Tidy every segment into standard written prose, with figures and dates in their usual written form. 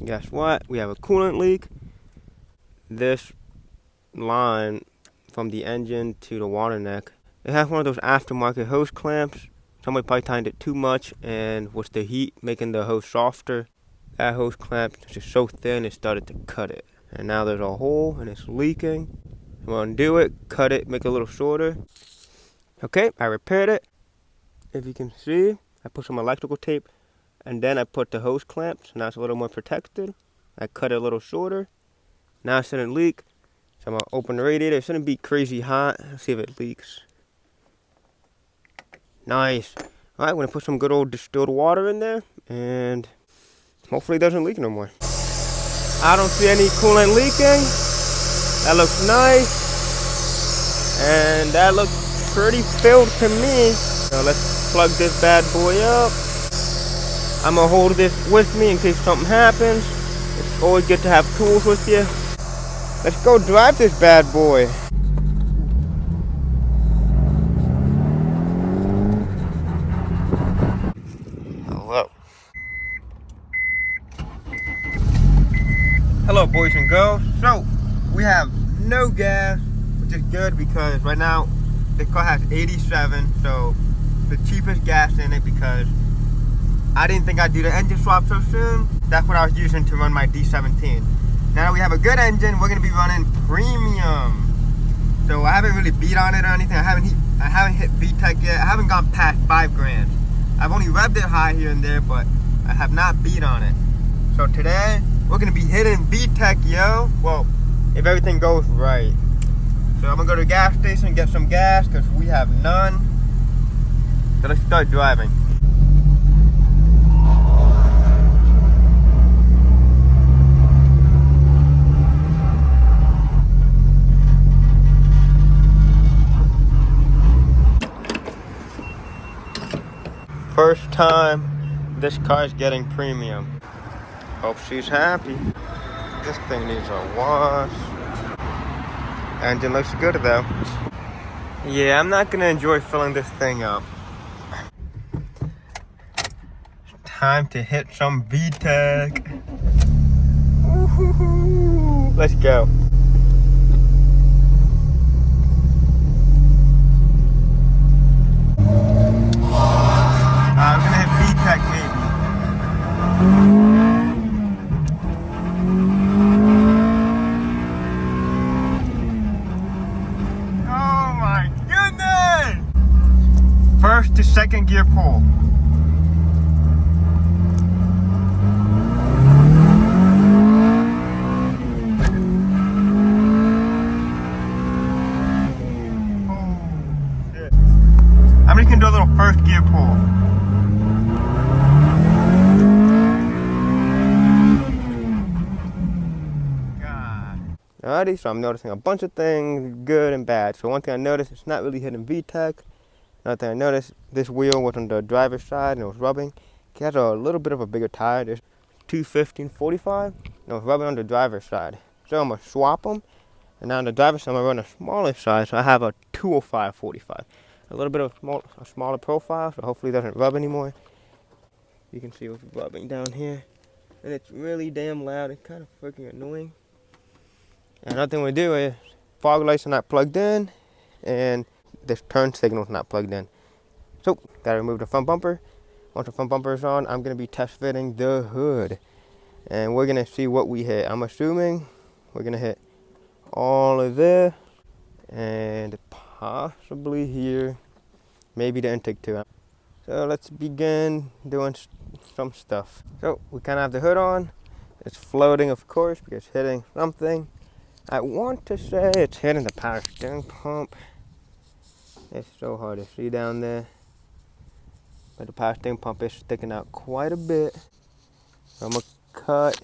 guess what? We have a coolant leak. This line from the engine to the water neck, it has one of those aftermarket hose clamps. Somebody probably tightened it too much, and with the heat making the hose softer, that hose clamp is just so thin it started to cut it. And now there's a hole and it's leaking. You want to undo it, cut it, make it a little shorter. Okay, I repaired it. If you can see, I put some electrical tape and then I put the hose clamp, so now it's a little more protected. I cut it a little shorter. Now it shouldn't leak. So I'm going to open the radiator. It shouldn't be crazy hot. Let's see if it leaks. Nice. Alright, I'm going to put some good old distilled water in there and hopefully it doesn't leak no more. I don't see any coolant leaking. That looks nice. And that looks pretty filled to me. So let's plug this bad boy up. I'm going to hold this with me in case something happens. It's always good to have tools with you. Let's go drive this bad boy. Hello. Hello, boys and girls. So, we have no gas, which is good because right now the car has 87, so the cheapest gas in it because I didn't think I'd do the engine swap so soon. That's what I was using to run my D17. Now that we have a good engine, we're gonna be running premium. So I haven't really beat on it or anything. I haven't hit VTEC yet. I haven't gone past 5 grand. I've only revved it high here and there, but I have not beat on it. So today, we're gonna be hitting VTEC, yo. Well, if everything goes right. So I'm gonna go to the gas station and get some gas because we have none. So let's start driving. First time this car is getting premium. Hope she's happy. This thing needs a wash. Engine looks good though. Yeah, I'm not gonna enjoy filling this thing up. Time to hit some VTEC. Woo-hoo-hoo. Let's go. I'm gonna hit VTEC maybe. Oh my goodness! First to second gear pull. Oh shit. I'm just gonna do a little first gear pull. Alrighty, so I'm noticing a bunch of things, good and bad. So one thing I noticed, it's not really hitting VTEC. Another thing I noticed, this wheel was on the driver's side and it was rubbing. It has a little bit of a bigger tire. There's 215/45. And it was rubbing on the driver's side. So I'm going to swap them. And now on the driver's side, I'm going to run a smaller size. So I have a 205/45. A little bit of a smaller profile, so hopefully it doesn't rub anymore. You can see what's rubbing down here. And it's really damn loud. It's kind of freaking annoying. And another thing we do is fog lights are not plugged in and this turn signal is not plugged in. So, gotta remove the front bumper. Once the front bumper is on, I'm gonna be test fitting the hood. And we're gonna see what we hit. I'm assuming we're gonna hit all of this and possibly here, maybe the intake too. So let's begin doing some stuff. So we kind of have the hood on. It's floating, of course, because it's hitting something. I want to say it's hitting the power steering pump. It's so hard to see down there. But the power steering pump is sticking out quite a bit. So I'm going to cut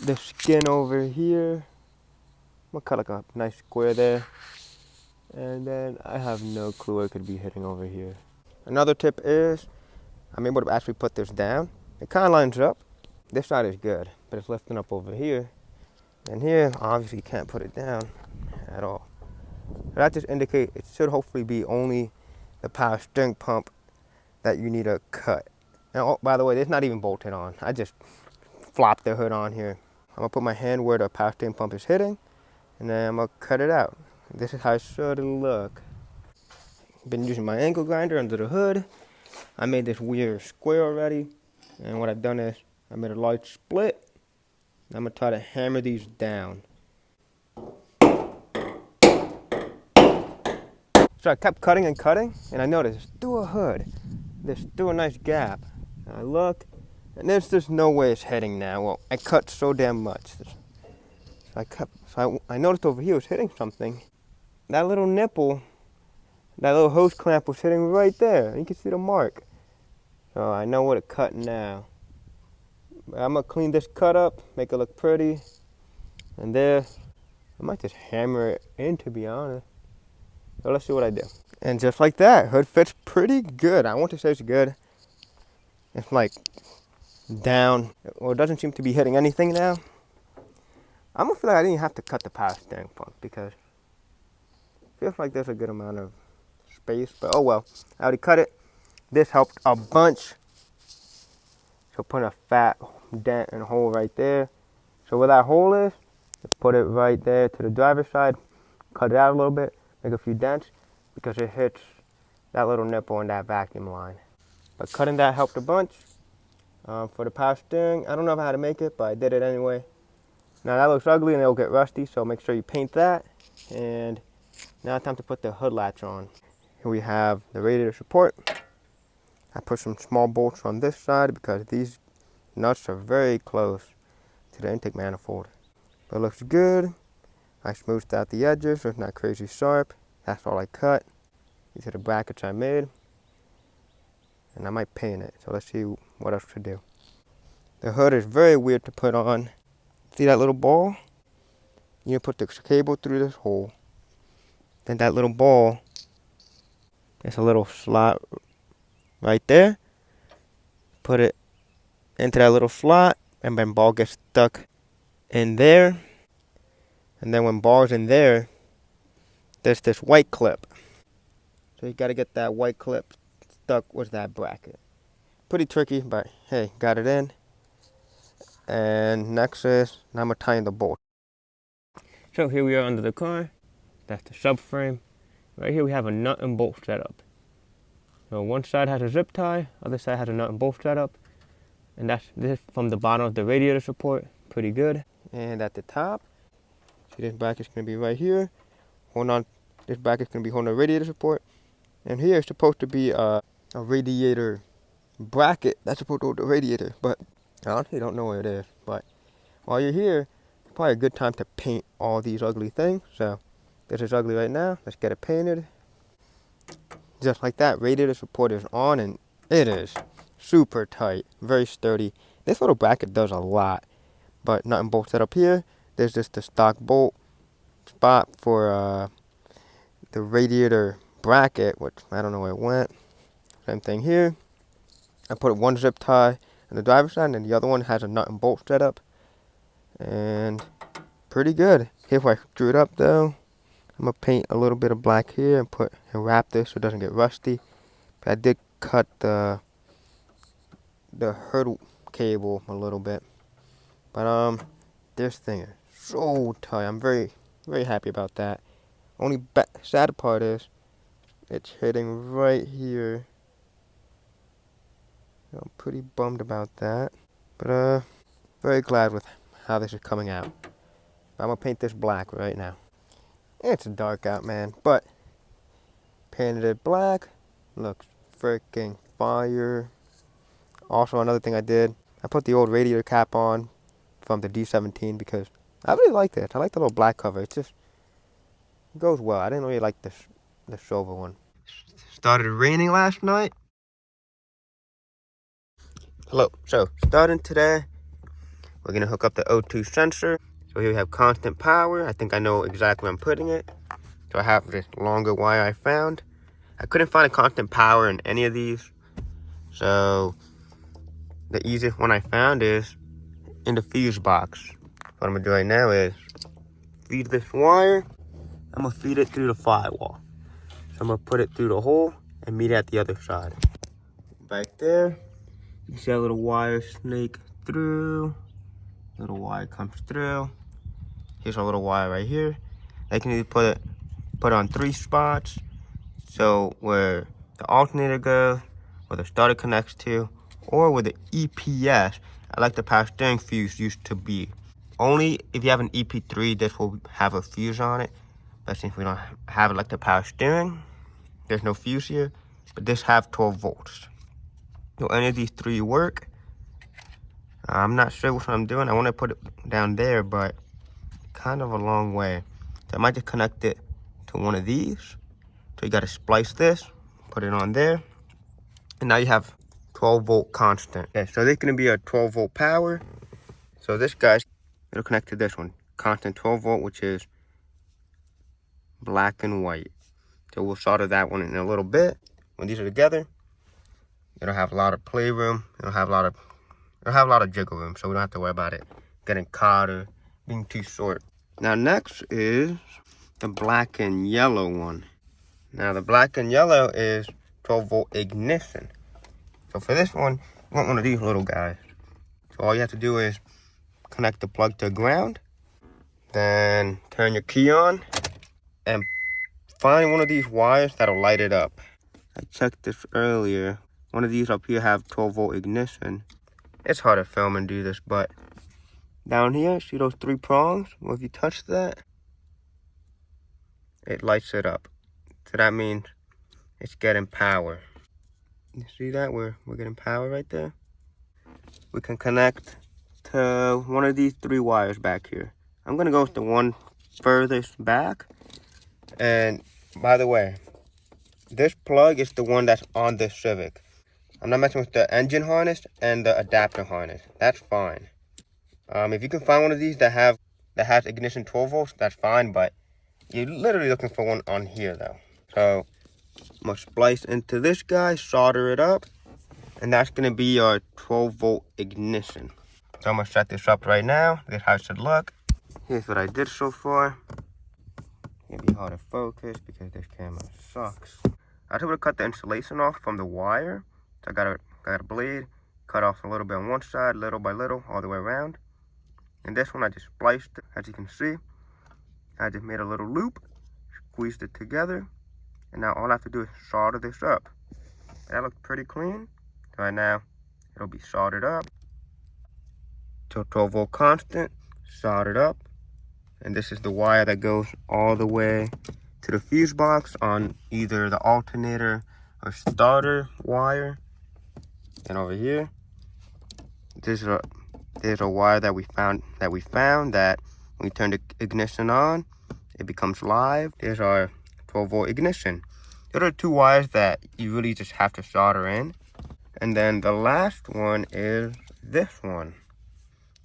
the skin over here. I'm going to cut like a nice square there. And then I have no clue where it could be hitting over here. Another tip is, I'm able to actually put this down. It kind of lines up. This side is good, but it's lifting up over here. And here, obviously, you can't put it down at all. So that just indicates it should hopefully be only the power steering pump that you need to cut. Now, oh, by the way, it's not even bolted on. I just flop the hood on here. I'm gonna put my hand where the power steering pump is hitting, and then I'm gonna cut it out. This is how it should look. Been using my angle grinder under the hood. I made this weird square already, and what I've done is I made a large split. I'm gonna try to hammer these down. So I kept cutting and cutting, and I noticed through a hood, there's still a nice gap. And I look, and there's just no way it's heading now. Well, I cut so damn much. So I noticed over here it was hitting something. That little nipple, that little hose clamp was hitting right there. You can see the mark. So I know what it cut now. I'm gonna clean this cut up, make it look pretty. And there, I might just hammer it in, to be honest. So let's see what I do. And just like that, hood fits pretty good. I want to say it's good. It's like down. Well, it doesn't seem to be hitting anything now. I'm gonna feel like I didn't have to cut the power steering pump because it feels like there's a good amount of space, but oh well. I already cut it. This helped a bunch. So putting a fat dent and hole right there. So where that hole is, put it right there to the driver's side. Cut it out a little bit, make a few dents because it hits that little nipple and that vacuum line. But cutting that helped a bunch. For the power steering, I don't know how to make it, but I did it anyway. Now that looks ugly and it'll get rusty, so make sure you paint that. And now it's time to put the hood latch on. Here we have the radiator support. I put some small bolts on this side because these nuts are very close to the intake manifold. But it looks good. I smoothed out the edges so it's not crazy sharp. That's all I cut. These are the brackets I made. And I might paint it, so let's see what else to do. The hood is very weird to put on. See that little ball? You put the cable through this hole. Then that little ball, there's a little slot right there. Put it into that little slot, and then ball gets stuck in there. And then when ball's in there, there's this white clip. So you gotta get that white clip stuck with that bracket. Pretty tricky, but hey, got it in. And next is, now I'm gonna tie in the bolt. So here we are under the car. That's the subframe. Right here we have a nut and bolt setup. So one side has a zip tie, other side has a nut and bolt setup. And this is from the bottom of the radiator support. Pretty good. And at the top, see this bracket's gonna be right here. Hold on, this bracket's gonna be holding the radiator support. And here is supposed to be a radiator bracket that's supposed to hold the radiator, but I honestly don't know where it is. But while you're here, it's probably a good time to paint all these ugly things. So this is ugly right now. Let's get it painted. Just like that, radiator support is on, and it is super tight, very sturdy. This little bracket does a lot, but nut and bolt set up here. There's just the stock bolt spot for the radiator bracket, which I don't know where it went. Same thing here. I put one zip tie on the driver's side, and the other one has a nut and bolt setup. And pretty good. Here, if I screw it up though, I'm gonna paint a little bit of black here and wrap this so it doesn't get rusty. But I did cut the hurdle cable a little bit. But this thing is so tight. I'm very, very happy about that. Only sad part is it's hitting right here. I'm pretty bummed about that. But very glad with how this is coming out. I'm gonna paint this black right now. It's dark out, man, but painted it black. Looks freaking fire. Also, another thing I did, I put the old radiator cap on from the D17 because I really liked it. I like the little black cover. It just goes well. I didn't really like the silver one. Started raining last night. Hello. So, starting today, we're gonna hook up the O2 sensor. So here we have constant power. I think I know exactly where I'm putting it. So I have this longer wire I found. I couldn't find a constant power in any of these. So the easiest one I found is in the fuse box. What I'm gonna do right now is feed this wire. I'm gonna feed it through the firewall. So I'm gonna put it through the hole and meet it at the other side. Back there, you see that little wire snake through. Little wire comes through. Here's a little wire right here. I can either put it on 3 spots, so where the alternator goes, where the starter connects to, or where the EPS, I like the power steering fuse used to be. Only if you have an EP3, this will have a fuse on it. But since we don't have it like the power steering, there's no fuse here. But this have 12 volts. Will any of these 3 work? I'm not sure which one I'm doing. I want to put it down there, but kind of a long way. So I might just connect it to one of these. So you got to splice this, put it on there, and now you have 12 volt constant. Okay, so this is going to be a 12 volt power. So this guy's, it'll connect to this one, constant 12 volt, which is black and white. So we'll solder that one in a little bit. When these are together, it'll have a lot of playroom. It'll have a lot of jiggle room, so we don't have to worry about it getting caught or being too short. Now next is the black and yellow one. Now the black and yellow is 12 volt ignition. So for this one, you want one of these little guys. So all you have to do is connect the plug to ground, then turn your key on, and find one of these wires that'll light it up. I checked this earlier. One of these up here have 12 volt ignition. It's hard to film and do this, but down here, see those 3 prongs? Well, if you touch that, it lights it up. So that means it's getting power. You see that? We're getting power right there. We can connect to one of these 3 wires back here. I'm gonna go with the one furthest back. And by the way, this plug is the one that's on the Civic. I'm not messing with the engine harness and the adapter harness. That's fine. If you can find one of these that has ignition 12 volts, that's fine, but you're literally looking for one on here though. So I'm gonna splice into this guy, solder it up, and that's gonna be our 12 volt ignition. So I'm gonna set this up right now. This is how it should look. Here's what I did so far. It's gonna be hard to focus because this camera sucks. I was able to cut the insulation off from the wire. So I got a blade, cut off a little bit on one side, little by little, all the way around. And this one I just spliced, as you can see. I just made a little loop, squeezed it together, and now all I have to do is solder this up. That looks pretty clean. So right now, it'll be soldered up. So 12 volt constant, soldered up. And this is the wire that goes all the way to the fuse box on either the alternator or starter wire. And over here, there's a wire that we found that when we turn the ignition on, it becomes live. There's our 12 volt ignition. There are 2 wires that you really just have to solder in. And then the last one is this one,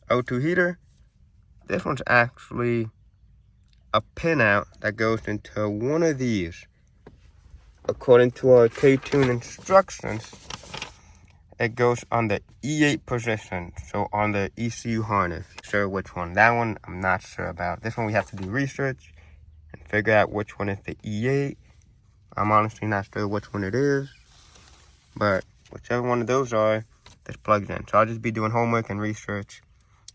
O2 heater. This one's actually a pinout that goes into one of these. According to our K20 instructions, it goes on the E8 position, so on the ECU harness. Sure which one. That one I'm not sure about. This one we have to do research and figure out which one is the E8. I'm honestly not sure which one it is, but whichever one of those are, this plugs in. So I'll just be doing homework and research,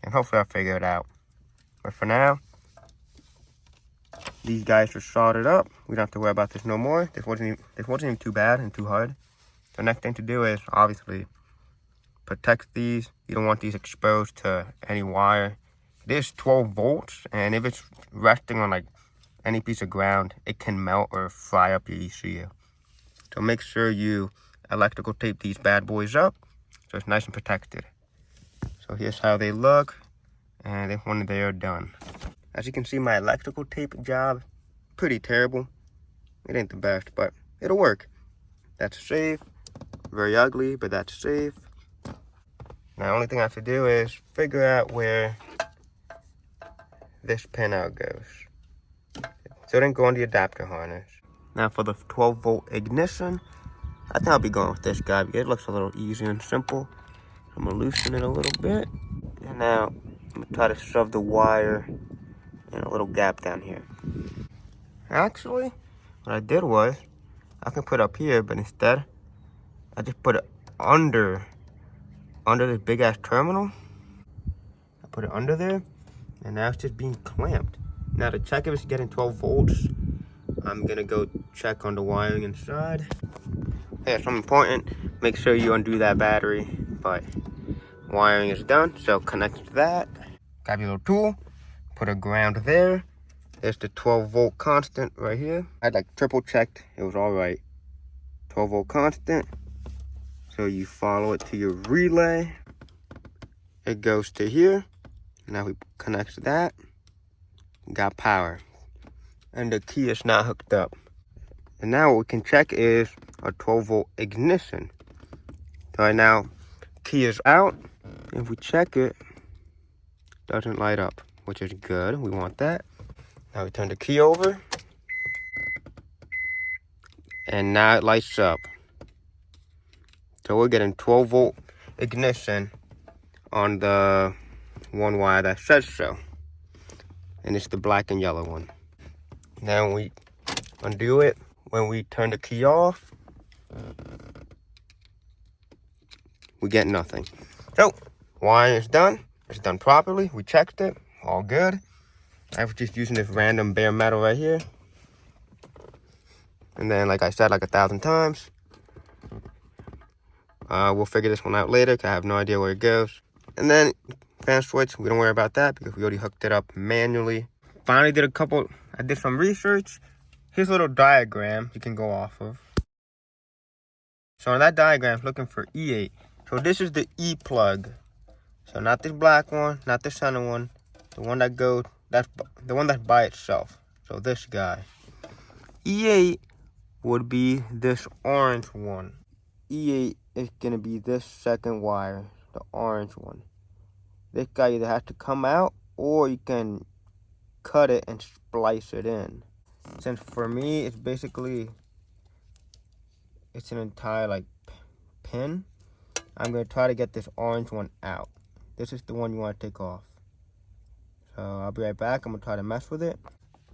and hopefully I'll figure it out. But for now, these guys are soldered up. We don't have to worry about this no more. This wasn't even too bad and too hard. The next thing to do is obviously protect these. You don't want these exposed to any wire. It is 12 volts, and if it's resting on like any piece of ground, it can melt or fry up your ECU. So make sure you electrical tape these bad boys up so it's nice and protected. So here's how they look, and when they are done. As you can see, my electrical tape job, pretty terrible. It ain't the best, but it'll work. That's safe. Very ugly, but that's safe. Now, the only thing I have to do is figure out where this pinout goes. So it didn't go on the adapter harness. Now for the 12 volt ignition, I think I'll be going with this guy because it looks a little easier and simple. I'm gonna loosen it a little bit. And now I'm gonna try to shove the wire in a little gap down here. Actually, what I did was, I can put it up here, but instead, I just put it under this big ass terminal. I put it under there, and now it's just being clamped. Now to check if it's getting 12 volts, I'm gonna go check on the wiring inside. Yeah, something important, make sure you undo that battery, but wiring is done, so connect that. Grab your little tool, put a ground there. There's the 12 volt constant right here. I like triple checked, it was all right. 12 volt constant. So you follow it to your relay. It goes to here. Now we connect that. Got power. And the key is not hooked up. And now what we can check is a 12 volt ignition. So right now, key is out. If we check it, doesn't light up, which is good. We want that. Now we turn the key over. And now it lights up. So we're getting 12 volt ignition on the one wire that says so. And it's the black and yellow one. Now we undo it. When we turn the key off, we get nothing. So, wiring is done. It's done properly. We checked it. All good. I was just using this random bare metal right here. And then, like I said, like 1,000 times. We'll figure this one out later because I have no idea where it goes. And then, fan switch, we don't worry about that because we already hooked it up manually. Finally I did some research. Here's a little diagram you can go off of. So on that diagram, looking for E8. So this is the E plug. So not this black one, not the center one. The one that goes, that's the one that's by itself. So this guy. E8 would be this orange one. E8 is gonna be this second wire, the orange one. This guy either has to come out or you can cut it and splice it in. Since for me, it's an entire like pin. I'm gonna try to get this orange one out. This is the one you want to take off. So I'll be right back. I'm gonna try to mess with it.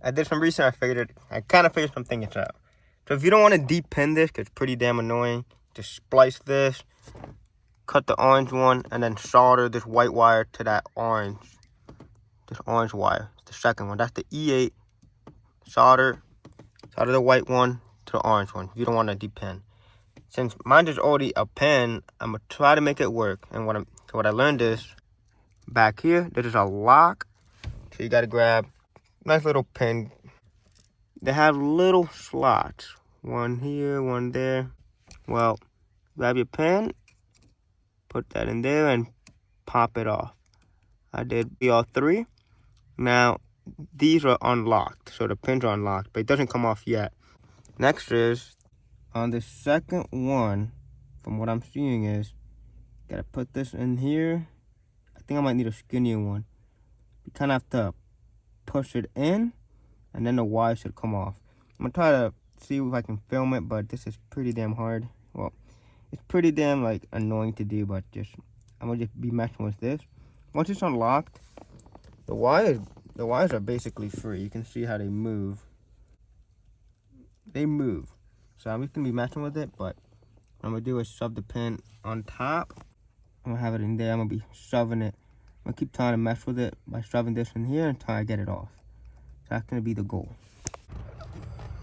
I did some research. I kind of figured some things out. So if you don't want to de-pin this, because it's pretty damn annoying, just splice this, cut the orange one, and then solder this white wire to that orange. This orange wire, the second one. That's the E8. Solder the white one to the orange one if you don't want to de-pin. Since mine is already a pin, I'm gonna try to make it work. And what I learned is back here there is a lock, so you gotta grab a nice little pin. They have little slots, one here, one there. Well, grab your pin, put that in there, and pop it off. I did all three. Now these are unlocked, so the pins are unlocked, but it doesn't come off yet. Next is, on the second one, from what I'm seeing is, gotta put this in here. I think I might need a skinnier one. You kind of have to push it in, and then the wire should come off. I'm gonna try to see if I can film it, but this is pretty damn hard. Well, it's pretty damn like annoying to do, but I'm gonna just be messing with this. Once it's unlocked, the wires are basically free. You can see how they move. They move. So I'm just going to be messing with it, but what I'm going to do is shove the pin on top. I'm going to have it in there. I'm going to be shoving it. I'm going to keep trying to mess with it by shoving this in here until I get it off. So that's going to be the goal.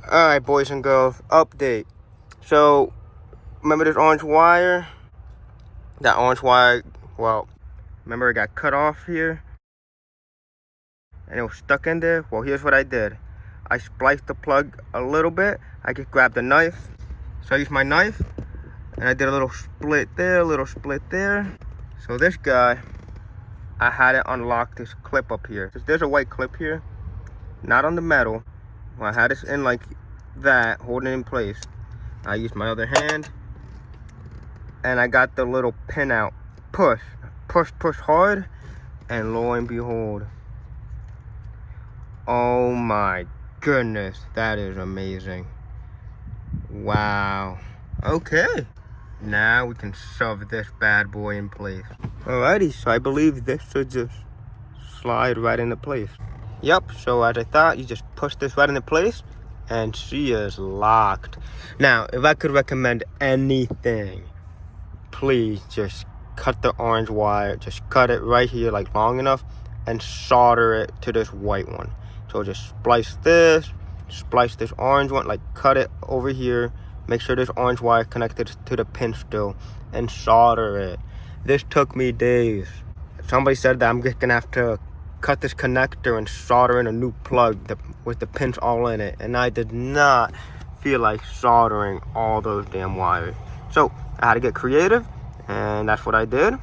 Alright, boys and girls, update. So, remember this orange wire? That orange wire, well, remember it got cut off here? And it was stuck in there. Well, here's what I did. I spliced the plug a little bit. I just grabbed a knife. So I used my knife and I did a little split there, a little split there. So this guy, I had it unlock this clip up here. There's a white clip here, not on the metal. Well, I had this in like that, holding it in place. I used my other hand and I got the little pin out. Push hard, and lo and behold, oh my goodness, that is amazing. Wow. Okay, now we can shove this bad boy in place. Alrighty, so I believe this should just slide right into place. Yep, so as I thought, you just push this right into place and she is locked. Now, if I could recommend anything, please just cut the orange wire. Just cut it right here, like long enough and solder it to this white one. So just splice this orange one, like cut it over here, make sure this orange wire connected to the pin still, and solder it. This took me days. Somebody said that I'm gonna have to cut this connector and solder in a new plug with the pins all in it, and I did not feel like soldering all those damn wires. So I had to get creative, and that's what I did.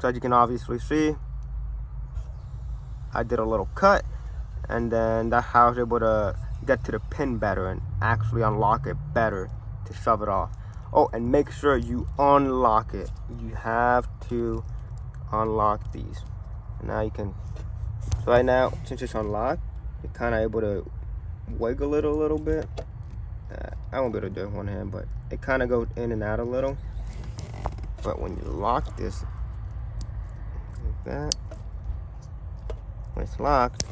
So as you can obviously see, I did a little cut, and then that's how I was able to get to the pin better and actually unlock it better to shove it off. Oh, and make sure you unlock it. You have to unlock these. Now you can, so right now, since it's unlocked, you're kind of able to wiggle it a little bit. I won't be able to do it with one hand, but it kind of goes in and out a little. But when you lock this like that, when it's locked,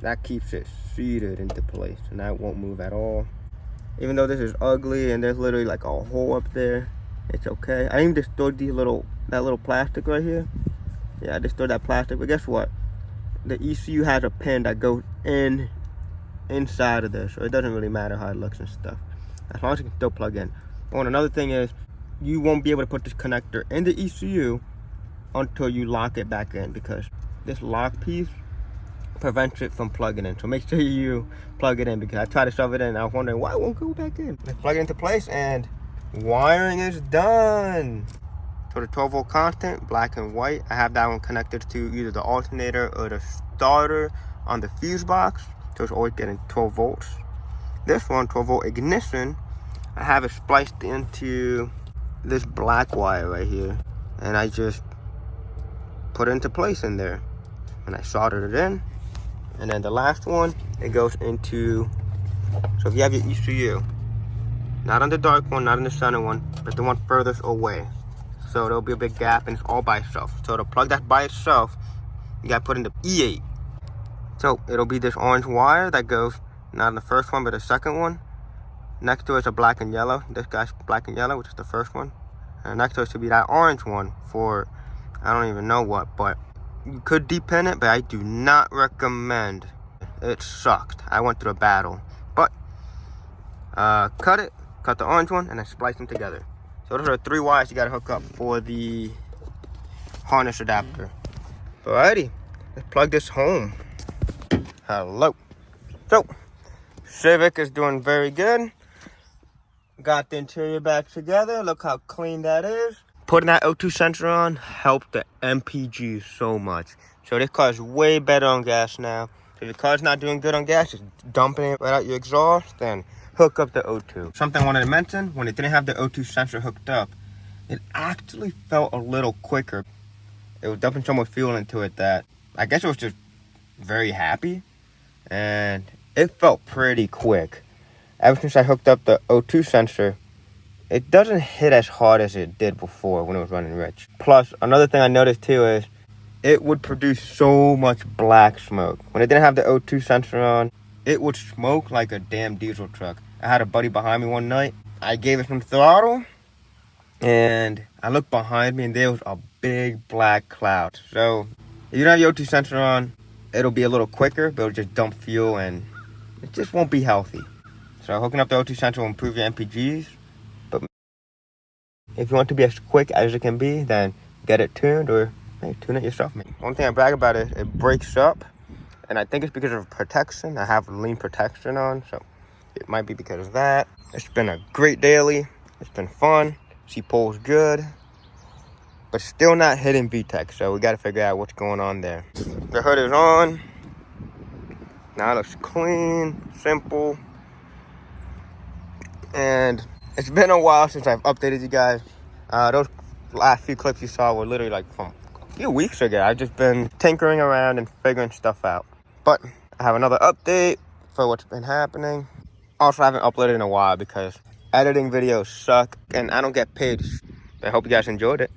that keeps it seated into place, and that won't move at all. Even though this is ugly and there's literally like a hole up there, it's okay. I even destroyed that little plastic right here. Yeah, I destroyed that plastic, but guess what? The ECU has a pin that goes inside of this, so it doesn't really matter how it looks and stuff, as long as it can still plug in. Oh, and another thing is, you won't be able to put this connector in the ECU until you lock it back in, because this lock piece prevents it from plugging in. So make sure you plug it in, because I tried to shove it in and I was wondering why it won't go back in. Let's plug it into place, and wiring is done. So the 12 volt constant, black and white, I have that one connected to either the alternator or the starter on the fuse box, so it's always getting 12 volts. This one, 12 volt ignition, I have it spliced into this black wire right here, and I just put it into place in there, and I soldered it in. And then the last one, it goes into, so if you have your ECU, not on the dark one, not in the center one, but the one furthest away, so there'll be a big gap, and it's all by itself. So to plug that by itself, you gotta put in the E8. So it'll be this orange wire that goes not in the first one, but the second one. Next to it's a black and yellow. This guy's black and yellow, which is the first one. And next to it should be that orange one for, I don't even know what, but you could depin it, but I do not recommend. It sucked. I went through a battle. But cut the orange one, and then splice them together. So those are 3 wires you gotta hook up for the harness adapter. Alrighty, let's plug this home. Hello. So, Civic is doing very good. Got the interior back together. Look how clean that is. Putting that O2 sensor on helped the MPG so much. So this car is way better on gas now. So if your car's not doing good on gas, just dumping it right out your exhaust, then hook up the O2. Something I wanted to mention, when it didn't have the O2 sensor hooked up, it actually felt a little quicker. It was dumping so much fuel into it that I guess it was just very happy, and it felt pretty quick. Ever since I hooked up the O2 sensor, it doesn't hit as hard as it did before when it was running rich. Plus, another thing I noticed too is it would produce so much black smoke. When it didn't have the O2 sensor on, it would smoke like a damn diesel truck. I had a buddy behind me one night. I gave it some throttle, and I looked behind me, and there was a big black cloud. So if you don't have your O2 sensor on, it'll be a little quicker, but it'll just dump fuel, and it just won't be healthy. So hooking up the O2 sensor will improve your MPGs, but if you want to be as quick as it can be, then get it tuned, or hey, tune it yourself. One thing I brag about is it breaks up, and I think it's because of protection. I have lean protection on, so it might be because of that. It's been a great daily. It's been fun. She pulls good, but still not hitting VTEC, so we got to figure out what's going on there. The hood is on. Now it looks clean, simple. And it's been a while since I've updated you guys. Those last few clips you saw were literally like from a few weeks ago. I've just been tinkering around and figuring stuff out. But I have another update for what's been happening. Also, I haven't uploaded in a while because editing videos suck and I don't get paid. I hope you guys enjoyed it.